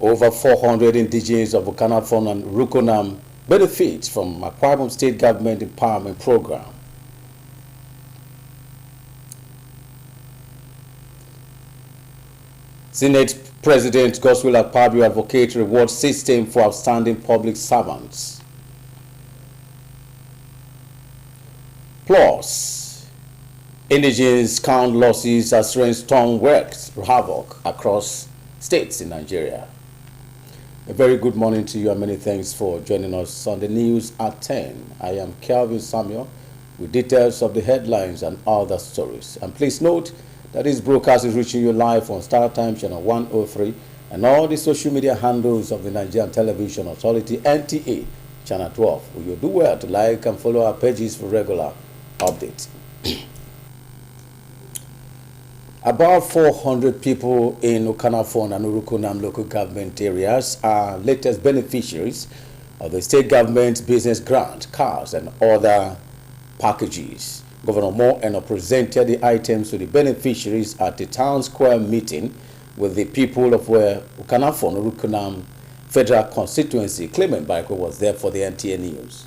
Over 400 indigenes of Okanafon and Urukunam benefit from Akwa Ibom State Government Empowerment Program. Senate President Godswill Akpabio advocates reward system for outstanding public servants. Plus, indigenes count losses as rainstorm works havoc across states in Nigeria. A very good morning to you and many thanks for joining us on the news at 10. I am Kelvin Samuel with details of the headlines and other stories. And please note that this broadcast is reaching you live on Star Time Channel 103 and all the social media handles of the Nigerian Television Authority, NTA, Channel 12. Will you do well to like and follow our pages for regular updates. About 400 people in Okanafon and Urukunam local government areas are latest beneficiaries of the state government's business grant, cars, and other packages. Governor Moeno presented the items to the beneficiaries at the town square meeting with the people of Okanafon, Urukunam Federal Constituency. Clement Baiko was there for the NTA News.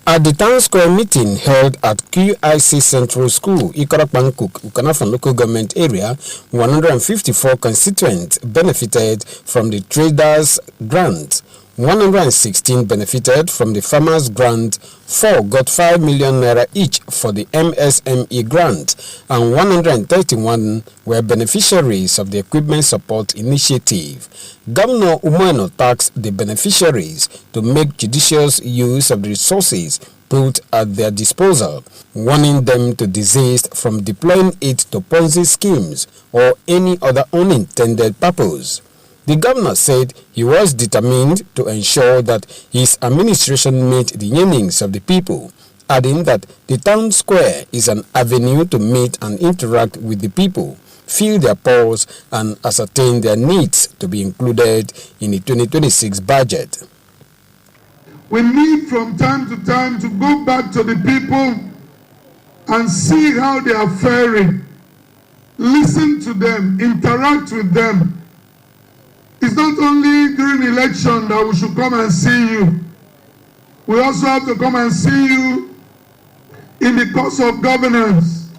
At the town square meeting held at QIC Central School, Ikorakpankuk, Okanafon local government area, 154 constituents benefited from the traders grant. 116 benefited from the farmers grant, 4 got 5 million naira each for the MSME grant, and 131 were beneficiaries of the equipment support initiative. Governor Moeno tasked the beneficiaries to make judicious use of the resources put at their disposal, warning them to desist from deploying it to Ponzi schemes or any other unintended purpose. The governor said he was determined to ensure that his administration met the yearnings of the people, adding that the town square is an avenue to meet and interact with the people, feel their pulse, and ascertain their needs to be included in the 2026 budget. We need from time to time to go back to the people and see how they are faring, listen to them, interact with them. It's not only during election that we should come and see you. We also have to come and see you in the course of governance,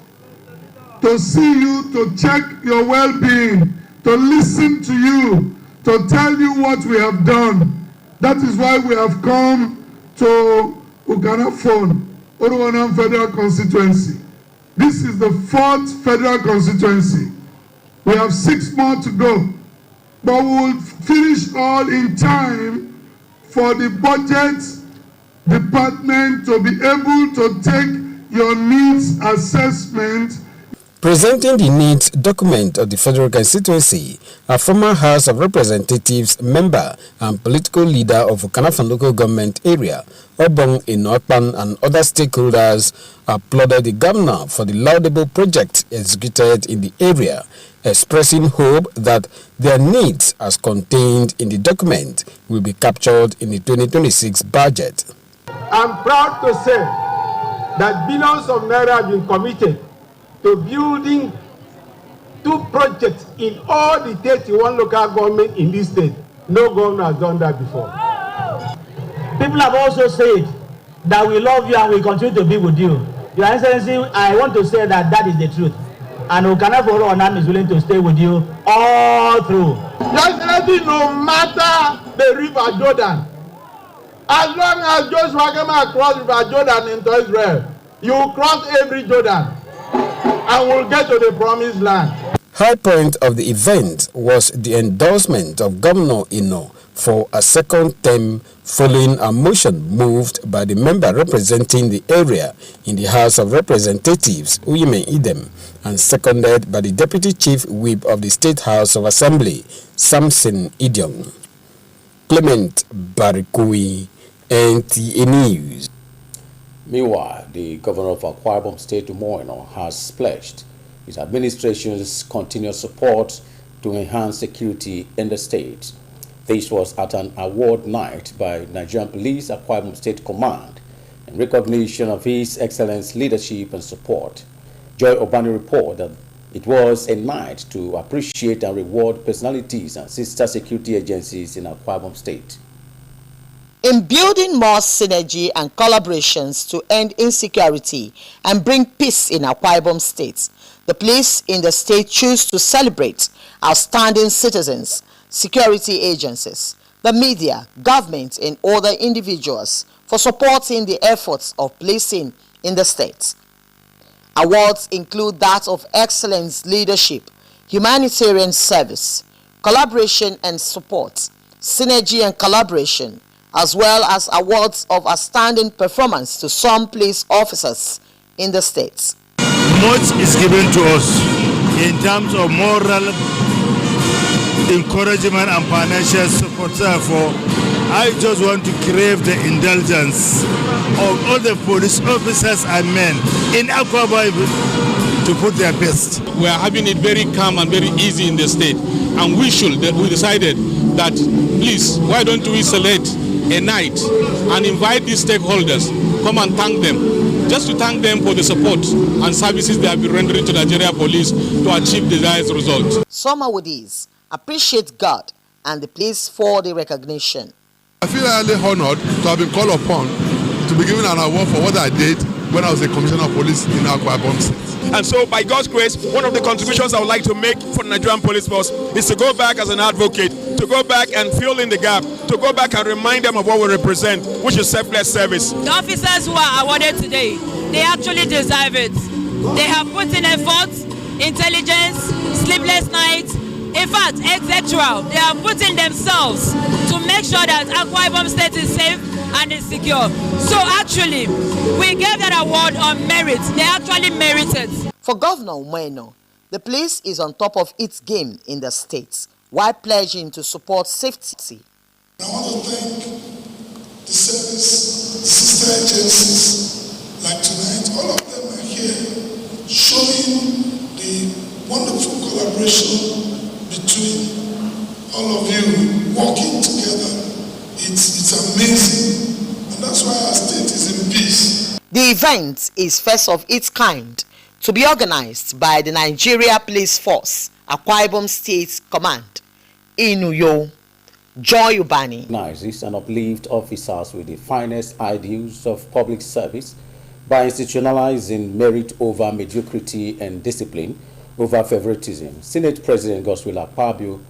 to see you, to check your well-being, to listen to you, to tell you what we have done. That is why we have come to Okanafon, Urukunam Federal Constituency. This is the 4th federal constituency. We have 6 more to go. But we will finish all in time for the budget department to be able to take your needs assessment. Presenting the needs document of the federal constituency, a former House of Representatives member and political leader of Okanafon local government area, Obong Inokpan, and other stakeholders applauded the governor for the laudable project executed in the area, expressing hope that their needs as contained in the document will be captured in the 2026 budget. I'm proud to say that billions of naira have been committed to building 2 projects in all the 31 local government in this state. No governor has done that before. People have also said that we love you and we continue to be with you. Your Excellency, I want to say that that is the truth. And Okanafon Urukunam is willing to stay with you all through. Your Excellency, no matter the river Jordan, as long as Joshua came across river Jordan into Israel, you cross every Jordan and will get to the promised land. High point of the event was the endorsement of Governor Ino for a second term following a motion moved by the member representing the area in the House of Representatives, Uyeme Idem, and seconded by the Deputy Chief Whip of the State House of Assembly, Samson Idiong. Clement Barikui, NTA News. Meanwhile, the governor of Akwa Ibom State, Moeno, has pledged his administration's continued support to enhance security in the state. This was at an award night by Nigerian Police Akwa Ibom State Command in recognition of His Excellence's leadership and support. Joy Obani reported that It was a night to appreciate and reward personalities and sister security agencies in Akwa Ibom State. In building more synergy and collaborations to end insecurity and bring peace in Akwa Ibom State, the police in the state choose to celebrate outstanding citizens, security agencies, the media, government, and other individuals for supporting the efforts of policing in the state. Awards include that of excellence leadership, humanitarian service, collaboration and support, synergy and collaboration, as well as awards of outstanding performance to some police officers in the state. Much is given to us in terms of moral encouragement and financial support. Therefore, I just want to crave the indulgence of all the police officers and men in Akwa Ibom to put their best. We are having it very calm and very easy in the state, and we decided that please, why don't we select a night and invite these stakeholders, come and thank them, just to thank them for the support and services they have been rendering to Nigeria Police to achieve desired results. Some Awardis appreciate God and the police for the recognition. I feel highly honored to have been called upon to be given an award for what I did when I was a commissioner of police in Akwa Ibom State. And so, by God's grace, one of the contributions I would like to make for the Nigerian Police Force is to go back as an advocate, to go back and fill in the gap, to go back and remind them of what we represent, which is selfless service. The officers who are awarded today, they actually deserve it. They have put in effort, intelligence, sleepless nights, in fact, etc. They are putting themselves to make sure that Akwa Ibom State is safe and is secure. So actually, we gave that award on merit. They actually merit it. For Governor Umeno, the police is on top of its game in the states while pledging to support safety. I want to thank the service sister agencies like tonight. All of them are here showing the wonderful collaboration between all of you working together. It's amazing, and that's why our state is in peace. The event is first of its kind to be organized by the Nigeria Police Force, Akwa Ibom State Command, in Uyo. Joy Ubani. Recognizes and uplift officers with the finest ideals of public service by institutionalizing merit over mediocrity and discipline over favoritism. Senate President Godswill Akpabio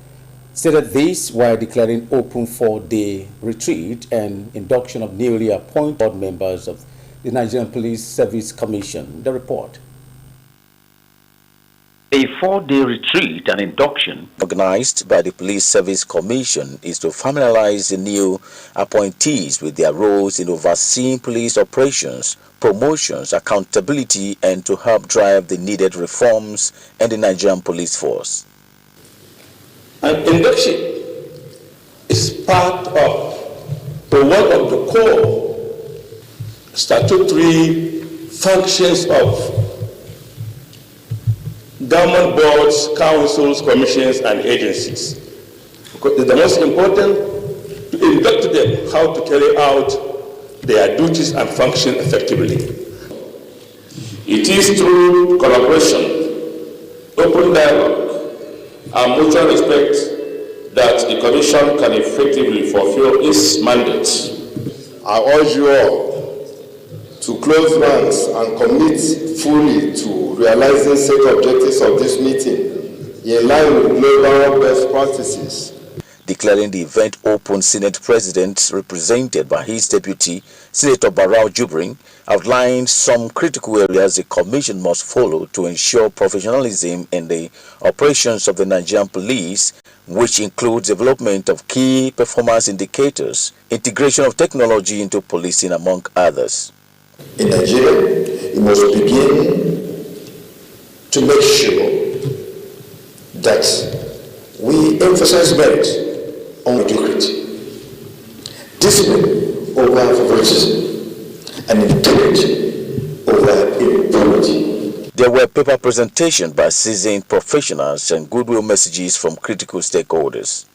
stated this while declaring open 4-day retreat and induction of newly appointed board members of the Nigerian Police Service Commission. The report. A 4-day retreat and induction organized by the Police Service Commission is to familiarize the new appointees with their roles in overseeing police operations, promotions, accountability, and to help drive the needed reforms in the Nigerian Police Force. An induction is part of one of the core statutory functions of government boards, councils, commissions, and agencies. Because it's the most important to induct them how to carry out their duties and function effectively. It is through collaboration, open dialogue, and mutual respect that the Commission can effectively fulfill its mandate. I urge you all to close ranks and commit fully to realizing set objectives of this meeting in line with global best practices. Declaring the event open, Senate President, represented by his deputy, Senator Barau Jubrin, outlined some critical areas the Commission must follow to ensure professionalism in the operations of the Nigerian Police, which includes development of key performance indicators, integration of technology into policing, among others. In Nigeria, we must begin to make sure that we emphasize merit on mediocrity, discipline over favoritism, and integrity over impunity. There were paper presentations by seasoned professionals and goodwill messages from critical stakeholders.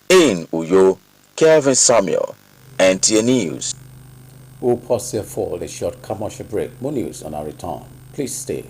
In Uyo, Kevin Samuel, NTA News. We'll pause here for a short commercial break. More news on our return. Please stay.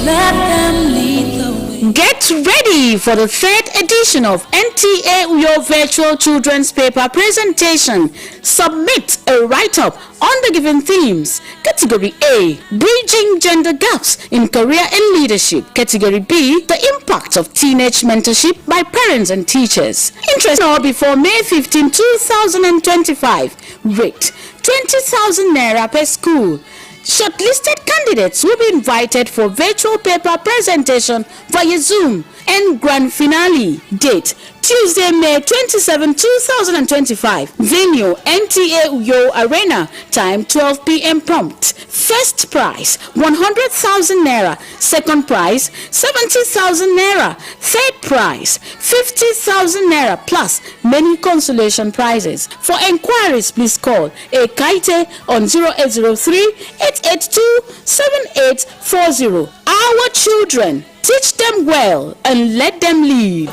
let them lead the way. Get ready for the 3rd edition of NTA Uyo Virtual Children's Paper Presentation. Submit a write-up on the given themes. Category A, Bridging Gender Gaps in Career and Leadership. Category B, The Impact of Teenage Mentorship by Parents and Teachers. Interest now before May 15, 2025. Rate 20,000 Naira per school. Shortlisted candidates will be invited for virtual paper presentation via Zoom and grand finale. Date Tuesday, May 27, 2025. Venue NTA Uyo Arena. Time 12 p.m. prompt. First prize 100,000 Naira. Second prize 70,000 Naira. Third prize 50,000 Naira plus many consolation prizes. For enquiries, please call Ekaite on 0803 882 7840. Our children, teach them well and let them lead.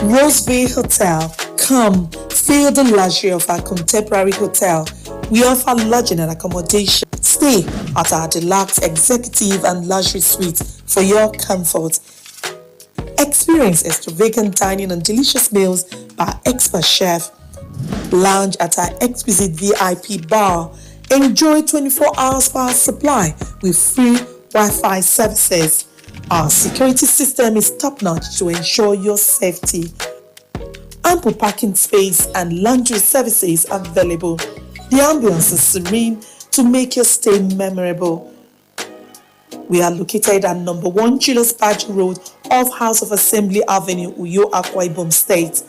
Rose Bay Hotel. Come, feel the luxury of our contemporary hotel. We offer lodging and accommodation. Stay at our deluxe executive and luxury suite for your comfort. Experience extravagant dining and delicious meals by expert chef. Lounge at our exquisite VIP bar. Enjoy 24 hours power supply with free Wi-Fi services. Our security system is top-notch to ensure your safety. Ample parking space and laundry services available. The ambience is serene to make your stay memorable. We are located at number 1 Julius Baji Road off House of Assembly Avenue, Uyo, Akwa Ibom State.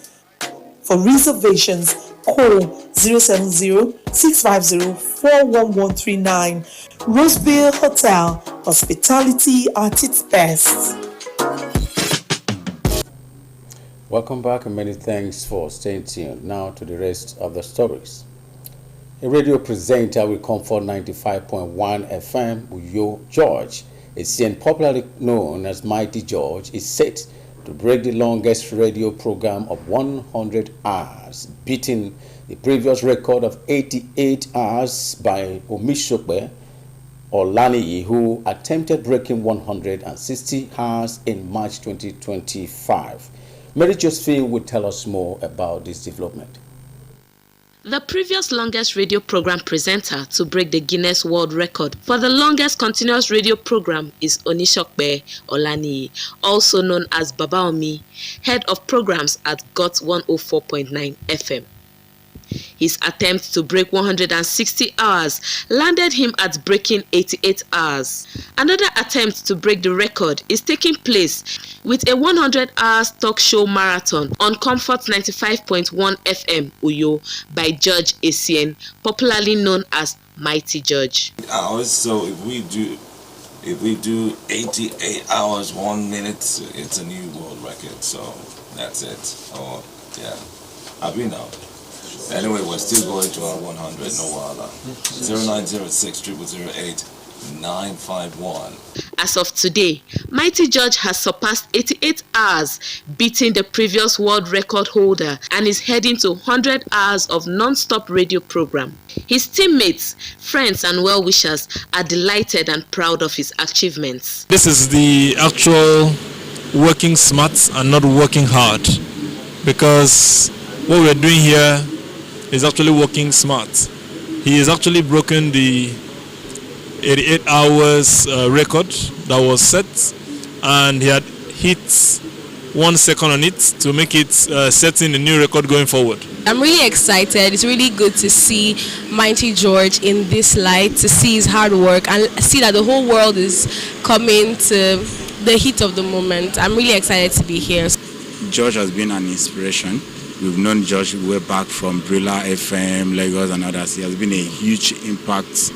For reservations, call 070-650-41139. Roseville Hotel, hospitality at its best. Welcome back and many thanks for staying tuned. Now to the rest of the stories. A radio presenter with Comfort 95.1 FM, Uyo George, is popularly known as Mighty George, is set to break the longest radio program of 100 hours, beating the previous record of 88 hours by Omishope Olaniyi, who attempted breaking 160 hours in March 2025. Mary Josephine will tell us more about this development. The previous longest radio program presenter to break the Guinness World Record for the longest continuous radio program is Onishope Olaniyi, also known as Baba Omi, head of programs at GOT 104.9 FM. His attempt to break 160 hours landed him at breaking 88 hours. Another attempt to break the record is taking place with a 100-hour talk show marathon on Comfort 95.1 FM Uyo by George Essien, popularly known as Mighty George. So if we do 88 hours 1 minute, it's a new world record. So that's it. Oh yeah, I've been out. Anyway, we're still going to our 100, no wala. 0906 0008 951. As of today, Mighty George has surpassed 88 hours, beating the previous world record holder, and is heading to 100 hours of non-stop radio program. His teammates, friends and well-wishers are delighted and proud of his achievements. This is the actual working smart and not working hard, because what we're doing here is actually working smart. He has actually broken the 88 hours record that was set, and he had hit 1 second on it to make it setting a new record going forward. I'm really excited. It's really good to see Mighty George in this light, to see his hard work and see that the whole world is coming to the heat of the moment. I'm really excited to be here. George has been an inspiration. We've known George way back from Brilla FM, Lagos and others. He has been a huge impact,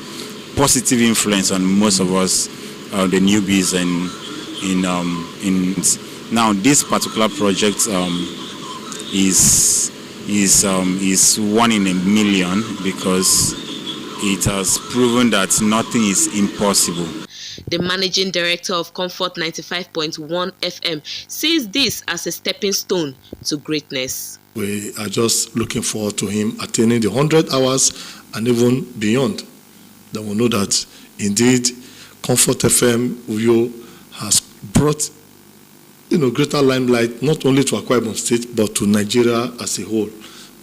positive influence on most of us, the newbies, and now this particular project is 1 in a million, because it has proven that nothing is impossible. The managing director of Comfort 95.1 FM sees this as a stepping stone to greatness. We are just looking forward to him attaining the 100 hours and even beyond. Then we know that indeed Comfort FM Uyo has brought greater limelight not only to Akwa Ibom State but to Nigeria as a whole.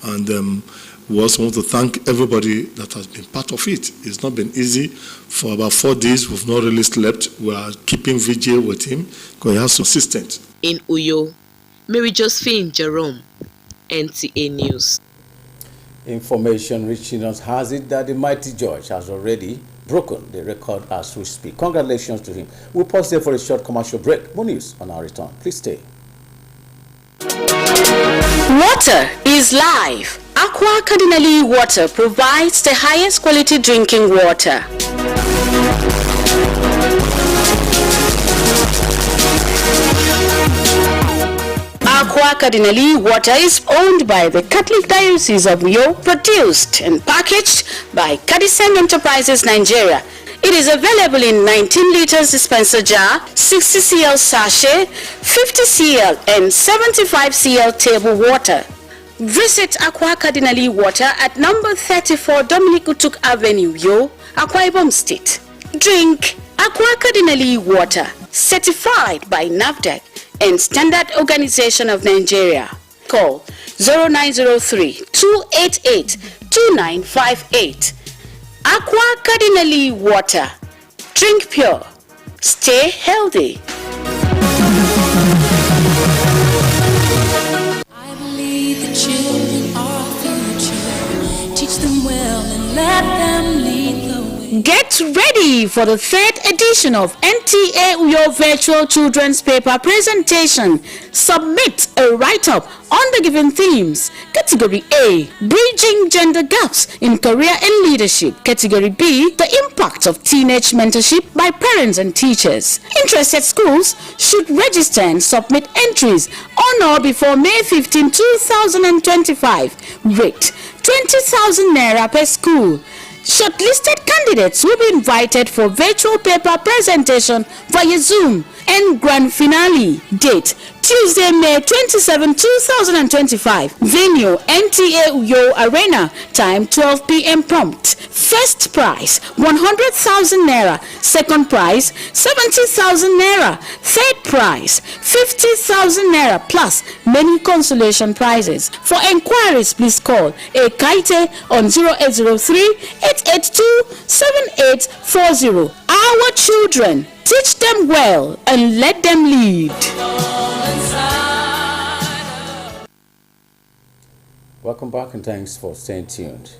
And we also want to thank everybody that has been part of it. It's not been easy. For about 4 days, we've not really slept. We are keeping vigil with him because he has consistent. In Uyo, Mary Josephine Jerome, NTA News. Information reaching us has it that the mighty George has already broken the record as we speak. Congratulations to him. We'll pause there for a short commercial break. More news on our return. Please stay. Water is life. Aqua Cardinali Water provides the highest quality drinking water. Aqua Cardinali Water is owned by the Catholic Diocese of Uyo, produced and packaged by Cadisen Enterprises Nigeria. It is available in 19 liters dispenser jar, 60 cl sachet, 50 cl and 75 cl table water. Visit Aqua Cardinali Water at number 34 Dominic Utuk Avenue, Uyo, Akwa Ibom State. Drink Aqua Cardinali Water, certified by NAFDAC and Standard Organization of Nigeria. Call 0903-288-2958. Aqua Cardinali Water. Drink pure. Stay healthy. I believe the children are our future. Teach them well and let them lead the way. Get ready for the 3rd edition of NTA Uyo Virtual Children's Paper Presentation. Submit a write-up on the given themes. Category A, Bridging Gender Gaps in Career and Leadership. Category B, The Impact of Teenage Mentorship by Parents and Teachers. Interested schools should register and submit entries on or before May 15, 2025. Rate 20,000 naira per school. Shortlisted candidates will be invited for virtual paper presentation via Zoom and grand finale. Date Tuesday, May 27, 2025. Venue NTA Uyo Arena. Time 12 p.m. prompt. First prize 100,000 naira. Second prize 70,000 naira. Third prize 50,000 naira plus many consolation prizes. For enquiries, please call Ekaite on 0803-882-7840. Our children, teach them well and let them lead. Welcome back and thanks for staying tuned.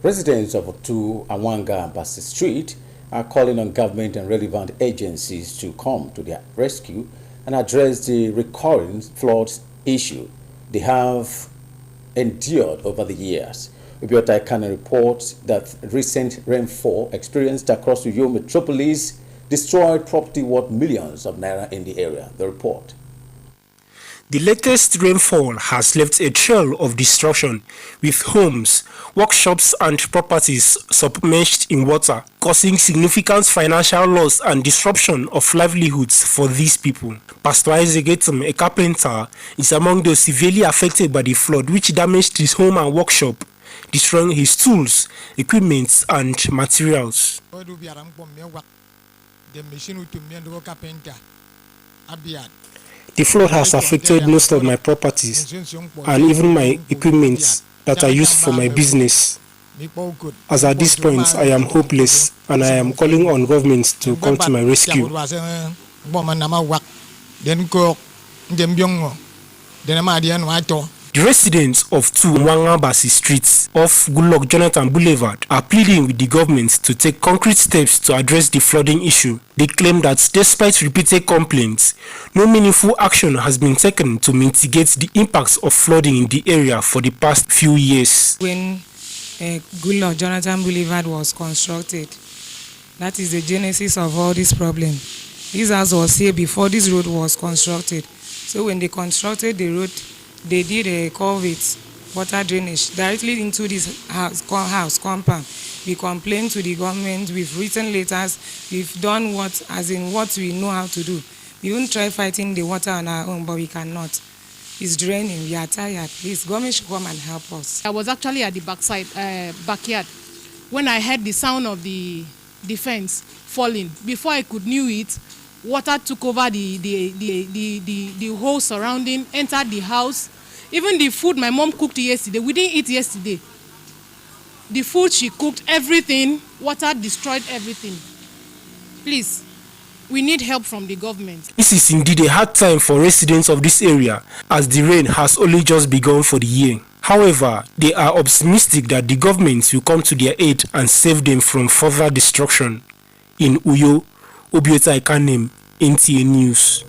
Residents of Otu Awanga and Bassey Street are calling on government and relevant agencies to come to their rescue and address the recurring flood issue they have endured over the years. Ubiota can report that recent rainfall experienced across the Uyo metropolis destroyed property worth millions of naira in the area. The report. The latest rainfall has left a trail of destruction, with homes, workshops and properties submerged in water, causing significant financial loss and disruption of livelihoods for these people. Pastor Isaac Etum, a carpenter, is among those severely affected by the flood, which damaged his home and workshop, destroying his tools, equipment and materials. The flood has affected most of my properties and even my equipment that I use for my business. As at this point, I am hopeless and I am calling on government to come to my rescue. The residents of 2 Mwangabasi streets off Goodluck Jonathan Boulevard are pleading with the government to take concrete steps to address the flooding issue. They claim that despite repeated complaints, no meaningful action has been taken to mitigate the impacts of flooding in the area for the past few years. When Goodluck Jonathan Boulevard was constructed, that is the genesis of all this problem. This house was here before this road was constructed. So when they constructed the road, they did a culvert water drainage directly into this house compound. We complained to the government, we've written letters, we've done what we know how to do. We won't try fighting the water on our own, but we cannot. It's draining, we are tired. Please, government should come and help us. I was actually at the backyard when I heard the sound of the fence falling. Before I could knew it, water took over the whole surrounding, entered the house. Even the food my mom cooked yesterday, we didn't eat yesterday. The food she cooked, everything, water destroyed everything. Please, we need help from the government. This is indeed a hard time for residents of this area, as the rain has only just begun for the year. However, they are optimistic that the government will come to their aid and save them from further destruction. In Uyo, Obiota Ikanem, NTA News.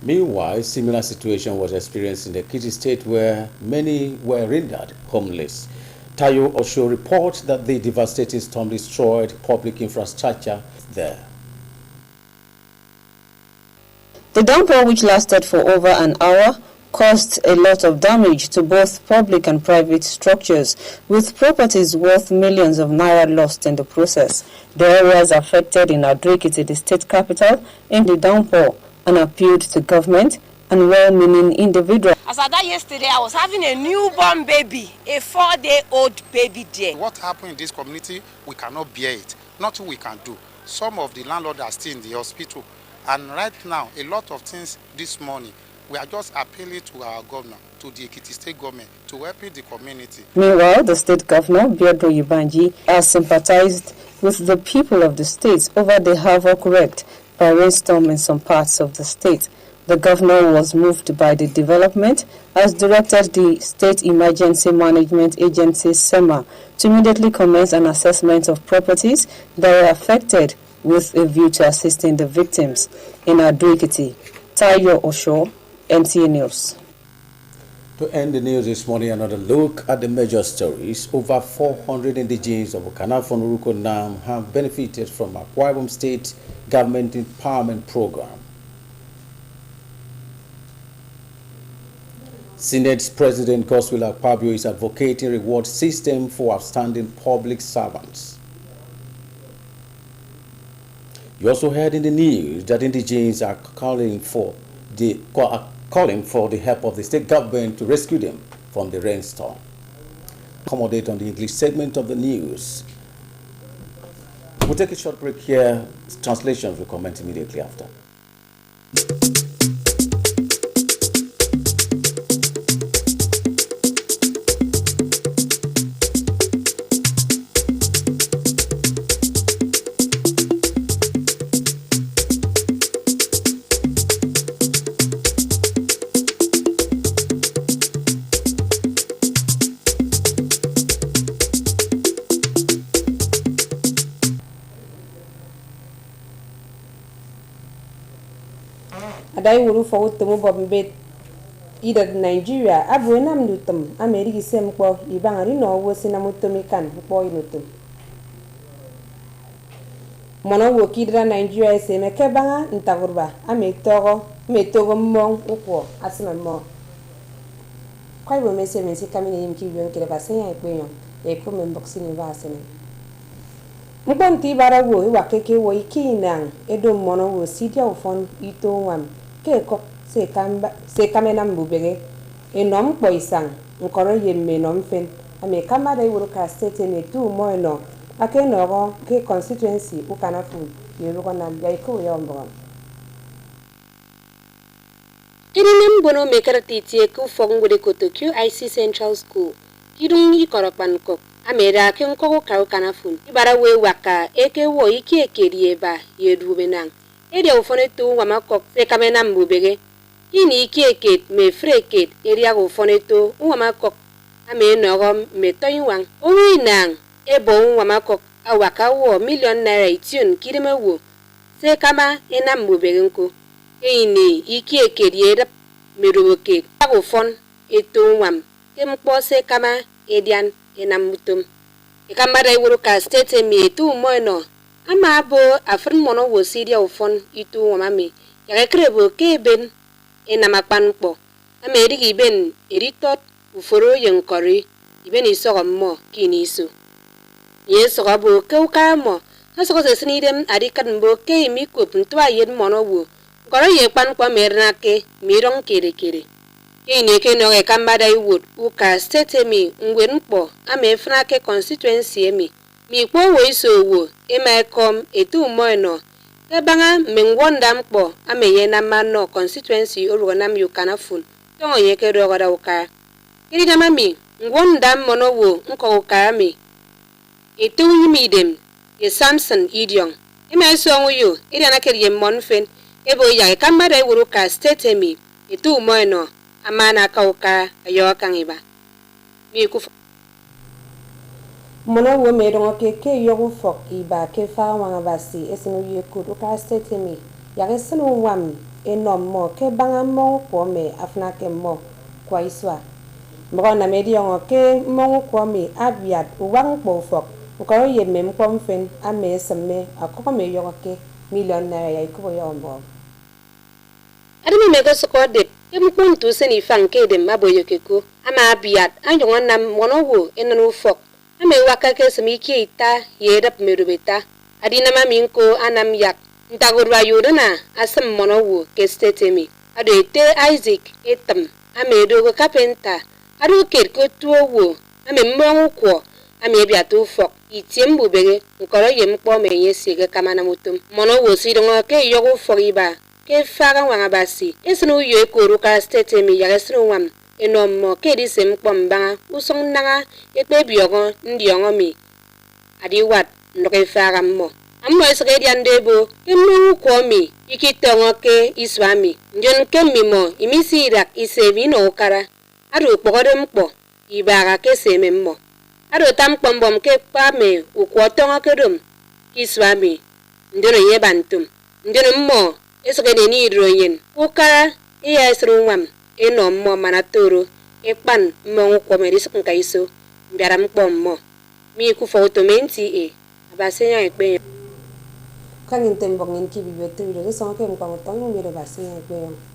Meanwhile, similar situation was experienced in the Ekiti State, where many were rendered homeless. Tayo Osho reports that the devastating storm destroyed public infrastructure there. The downpour, which lasted for over an hour, caused a lot of damage to both public and private structures, with properties worth millions of naira lost in the process. The areas affected in Ado-Ekiti, the state capital, in the downpour, and appealed to government and well-meaning individuals. As I died yesterday, I was having a newborn baby, a 4-day-old baby there. What happened in this community, we cannot bear it. Nothing we can do. Some of the landlords are still in the hospital. And right now, a lot of things this morning, we are just appealing to our governor, to the Ekiti State government, to help the community. Meanwhile, the state governor, Biodun Oyèbánjí, has sympathized with the people of the state over the havoc wreaked by rainstorm in some parts of the state. The governor was moved by the development, as directed the State Emergency Management Agency, SEMA, to immediately commence an assessment of properties that were affected with a view to assisting the victims. In Ado-Ekiti, Tayo Osho, NTA News. To end the news this morning, another look at the major stories. Over 400 indigenes of Okanafon Uruko Nam have benefited from Akwa Ibom State Government Empowerment Program. Senate President Godswill Akpabio is advocating reward system for outstanding public servants. You also heard in the news that indigenes are calling for the help of the state government to rescue them from the rainstorm. Accommodate on the English segment of the news. We'll take a short break here. Translations will comment immediately after. Adai wuru for utumu bombet ida Nigeria abu enam dutum Ameriki sempo ibangari no wosi na mutumikan po inutum mono wokidra Nigeria seme kebanga ntagurba metogo mong ukwo asima mo kwai bo mese mensi kamine yimki bion kile basenya ekwenyo ekume mboxini basene mkonti barawo wakeke wo ikinang edo mono wo sidia ufon ito wam keko se kamena mbubege enom poisang nkoro yemme nom fen ame kamada iwuru ka state ne tu moeno ake nogo ke constituency ukanafu yerugo na yaiko yombo Kirinim bono mekarati tie ku fongude kotokyo IC Central School kirung ikoropan ko amera ke nkoko ka kanafun ibara we waka eke wo iki ekerieba yedubenang ede ofone tu ngama kok se kamena mbubege ini iki eket me freket eria go fone tu ngama kok ame nogo me toywan owinang ebo ngama kok awaka wo million naira itun kirimewo se kama ena mbubege nko ini iki ekeriera meruke go fon etu ngam kempo se kama edian enamutum ikamara iwuru ka state mi tu moino ama abo afrin mono wo siria ofon itu wamami ya krebo keben enamakpanpo ameri giben eritot uforo yenkori ibeni sogo mo kinisu ye sogo bo ke uka mo asogo sesini dem adikan bo ke mi ko puntwa yed mono wo goro ye pan kwa merna ke mirong kere kere kini ke no e kambada iwod uka state mi ngwen po ame fra ke constituency mi kpo wo iso wo kom etu mo no e banga mengwonda mpo ame ye na mano constituency orugo nam yukana fun to ye ke rogo da uka kiri na mami ngwonda mono wo nko uka mi etu yimi dem ye Samson Idiong so yo iri na keri ye monfen ebo ya kambada iwuru ka state mi etu mo no amana kauka ayo kangiba mi ku mono wo me dongo ke yogu fok iba ke fa wanga basi esinu ye ku ka state mi ya ke sinu wam enom mo ke banga mo ko me afna ke mo kwa iswa mo na me diongo ke mo ko me abiat wang po fok ko ye mem ko mfen ame semme akoko me yogo ke million na ya ko yo mbo adimi me go so de emkuntu seni fanke dem aboyo keko ama abiat anyo na mono wo enanu fok ame wakake semiki ita yedap merubeta adina maminko anam yak ntagurwa yodana asem mono wo ke state mi ado ete Isaac etam ame dogo kapenta ado kerko tuo wo ame mbongo kwo ame biatu fok itembu bege nkoro yem kpo me yesiga kamana mutum mono wo sidongo ke yogo fogiba ke faga wanga basi esinu yo ekoru ka state mi ya esinu wam enom ke di sem kpomba usong nanga ekpe biogo ndiongo mi adi wat ndoke faga mo ammo esege di andebo emu ko mi ikitongo ke iswami njon ke mimo imisi irak isebi no kara adu pogode mpo ibaga ke sememmo adu tam kpombom ke pame ukwotongo ke dum iswami ndono ye bantum ndono mo esege ni royen ukara iya esru wam eno mo manatoro ekpan mo ko me risuk kaiso mbiaram kpommo mi ku fotomenti abasenya ekpe kan intembong en ki bibetu re so ke mo ko to mi re basenya ekpe